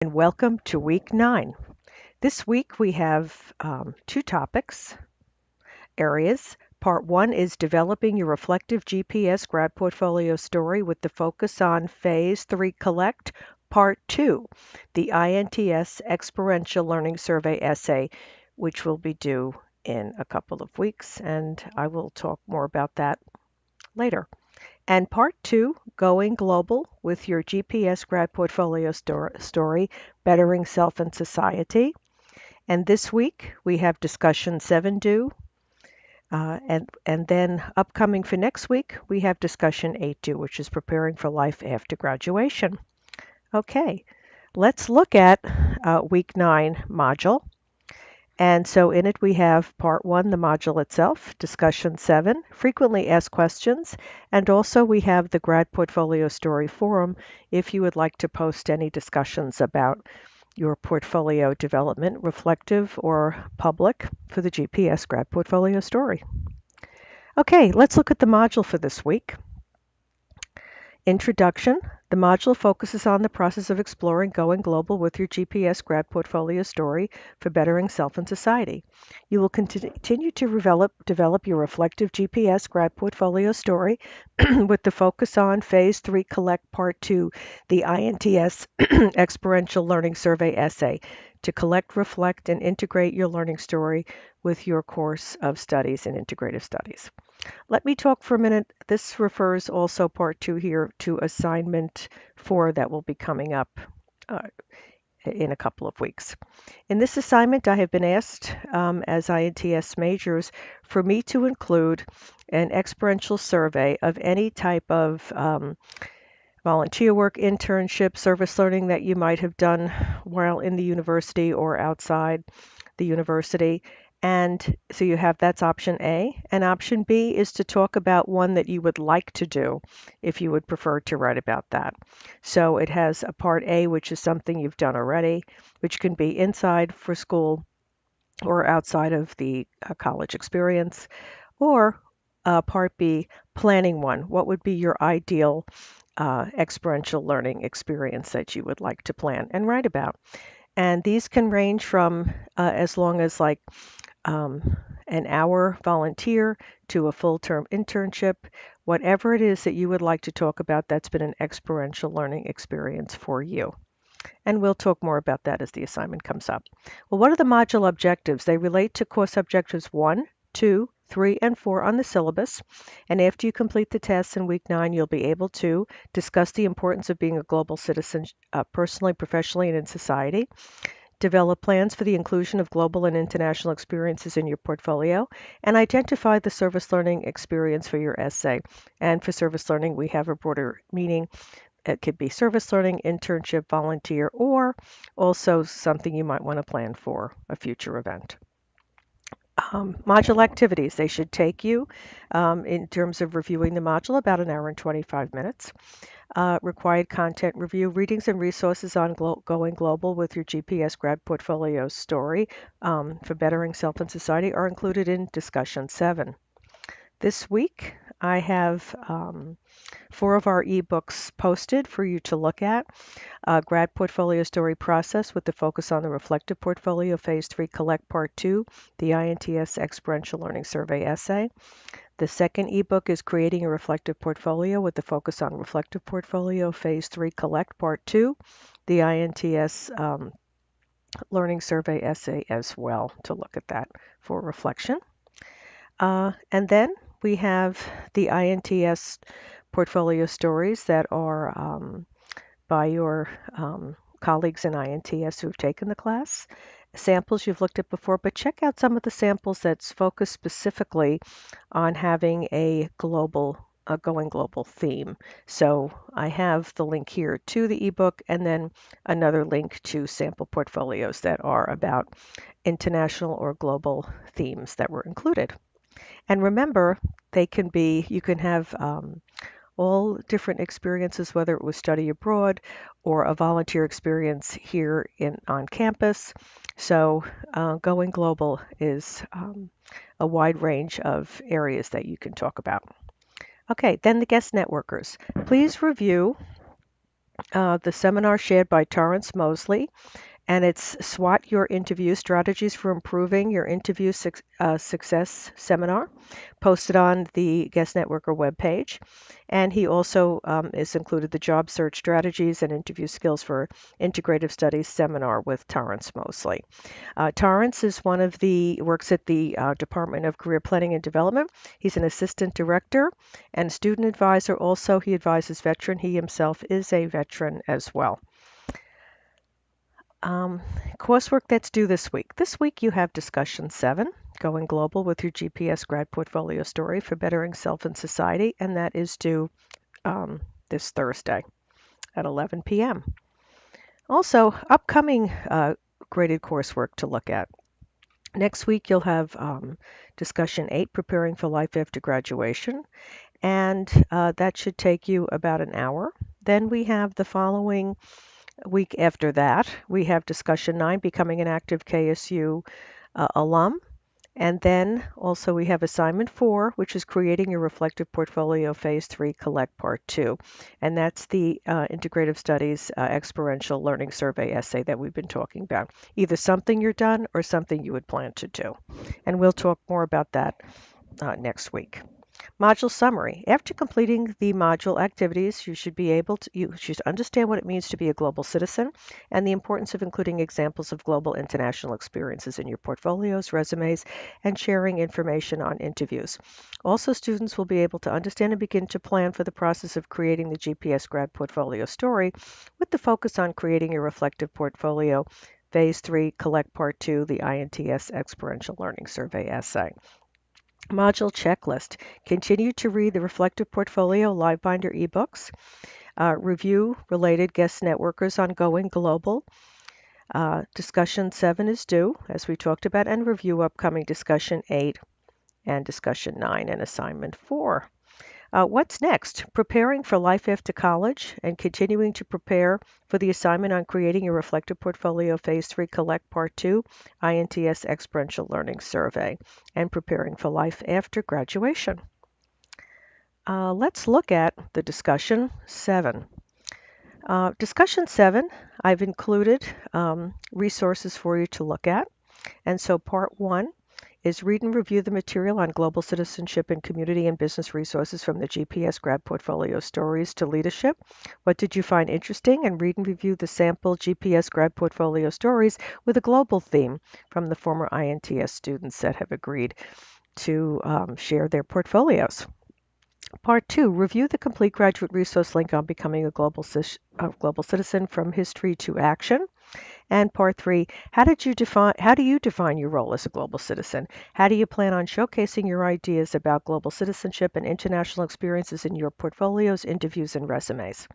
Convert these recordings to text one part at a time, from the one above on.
And welcome to week 9. This week we have two topics, areas. Part 1 is developing your reflective GPS grad portfolio story with the focus on Phase 3 Collect. Part 2, the INTS Experiential Learning Survey essay, which will be due in a couple of weeks, and I will talk more about that later. And part 2, going global with your GPS grad portfolio story, bettering self and society. And this week we have discussion 7 due. And then upcoming for next week, we have discussion 8 due, which is preparing for life after graduation. Okay, let's look at week 9 module. And so in it we have part 1, the module itself, discussion 7, frequently asked questions, and also we have the grad portfolio story forum if you would like to post any discussions about your portfolio development, reflective or public, for the GPS grad portfolio story. Okay, let's look at the module for this week. Introduction. The module focuses on the process of exploring going global with your GPS grad portfolio story for bettering self and society. You will continue to develop your reflective GPS grad portfolio story with the focus on Phase 3 Collect Part 2, the INTS Experiential Learning Survey essay, to collect, reflect, and integrate your learning story with your course of studies in integrative studies. Let me talk for a minute. This refers also part 2 here to assignment 4 that will be coming up uh, in a couple of weeks. In this assignment, I have been asked as INTS majors for me to include an experiential survey of any type of volunteer work, internship, service learning that you might have done while in the university or outside the university. And so you have that's option A. And option B is to talk about one that you would like to do if you would prefer to write about that. So it has a part A, which is something you've done already, which can be inside for school or outside of the college experience, or part B, planning one. What would be your ideal experiential learning experience that you would like to plan and write about? And these can range from as long as like an hour volunteer to a full-term internship, whatever it is that you would like to talk about that's been an experiential learning experience for you. And we'll talk more about that as the assignment comes up. Well, what are the module objectives? They relate to course objectives 1, 2, 3, and 4 on the syllabus. And after you complete the tests in week 9, you'll be able to discuss the importance of being a global citizen personally, professionally, and in society. Develop plans for the inclusion of global and international experiences in your portfolio, and identify the service learning experience for your essay. And for service learning, we have a broader meaning. It could be service learning, internship, volunteer, or also something you might want to plan for a future event. Module activities, they should take you, in terms of reviewing the module, about an hour and 25 minutes. Required content review, readings and resources on going global with your GPS grad portfolio story for bettering self and society are included in discussion 7. This week, I have 4 of our ebooks posted for you to look at. Grad Portfolio Story Process with the focus on the Reflective Portfolio Phase 3 Collect Part 2, the INTS Experiential Learning Survey essay. The second ebook is Creating a Reflective Portfolio with the focus on Reflective Portfolio Phase 3 Collect Part 2, the INTS Learning Survey essay as well, to look at that for reflection. And then we have the INTS portfolio stories that are by your colleagues in INTS who've taken the class. Samples you've looked at before, but check out some of the samples that's focused specifically on having a going global theme. So I have the link here to the ebook and then another link to sample portfolios that are about international or global themes that were included. And remember, you can have all different experiences, whether it was study abroad or a volunteer experience here on campus. So going global is a wide range of areas that you can talk about. Okay, then the guest networkers. Please review The seminar shared by Torrance Mosley, and it's SWAT Your Interview Strategies for Improving Your Interview Success seminar, posted on the Guest Networker webpage. And he also has included the Job Search Strategies and Interview Skills for Integrative Studies seminar with Torrance Mosley. Torrance is works at the Department of Career Planning and Development. He's an assistant director and student advisor. Also, he advises veteran. He himself is a veteran as well. Um, Coursework that's due this week. This week you have discussion 7, Going Global with your GPS grad portfolio story for bettering self and society, and that is due this Thursday at 11 p.m. Also, upcoming graded coursework to look at. Next week you'll have discussion 8, Preparing for Life After Graduation, and that should take you about an hour. Then we have the following week after that, we have discussion 9, Becoming an Active KSU alum. And then also we have assignment 4, which is Creating Your Reflective Portfolio Phase 3 Collect Part 2. And that's the Integrative Studies Experiential Learning Survey essay that we've been talking about. Either something you're done or something you would plan to do. And we'll talk more about that next week. Module summary. After completing the module activities, you should understand what it means to be a global citizen and the importance of including examples of global international experiences in your portfolios, resumes, and sharing information on interviews. Also, students will be able to understand and begin to plan for the process of creating the GPS grad portfolio story with the focus on creating a reflective portfolio. Phase 3, Collect Part 2, the INTS Experiential Learning Survey essay. Module checklist. Continue to read the Reflective Portfolio Livebinder ebooks. Review related guest networkers on Going Global. Discussion 7 is due, as we talked about, and review upcoming discussion 8 and discussion 9 and assignment 4. What's next? Preparing for life after college and continuing to prepare for the assignment on creating a reflective portfolio Phase 3 Collect Part 2 INTS Experiential Learning Survey and preparing for life after graduation. Let's look at the discussion 7. Discussion 7, I've included resources for you to look at. And so part 1 is read and review the material on global citizenship and community and business resources from the GPS grad portfolio stories to leadership. What did you find interesting? And read and review the sample GPS grad portfolio stories with a global theme from the former INTS students that have agreed to share their portfolios. Part 2, review the complete graduate resource link on becoming a global citizen from history to action. And part 3, how do you define your role as a global citizen? How do you plan on showcasing your ideas about global citizenship and international experiences in your portfolios, interviews, and resumes?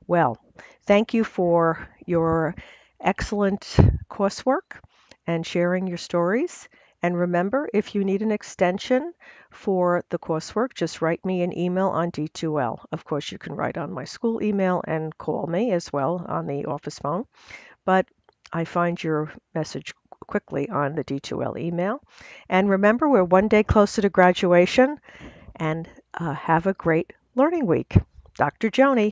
Well, thank you for your excellent coursework and sharing your stories. And remember, if you need an extension for the coursework, just write me an email on D2L. Of course, you can write on my school email and call me as well on the office phone. But I find your message quickly on the D2L email. And remember, we're one day closer to graduation, and have a great learning week. Dr. Joni.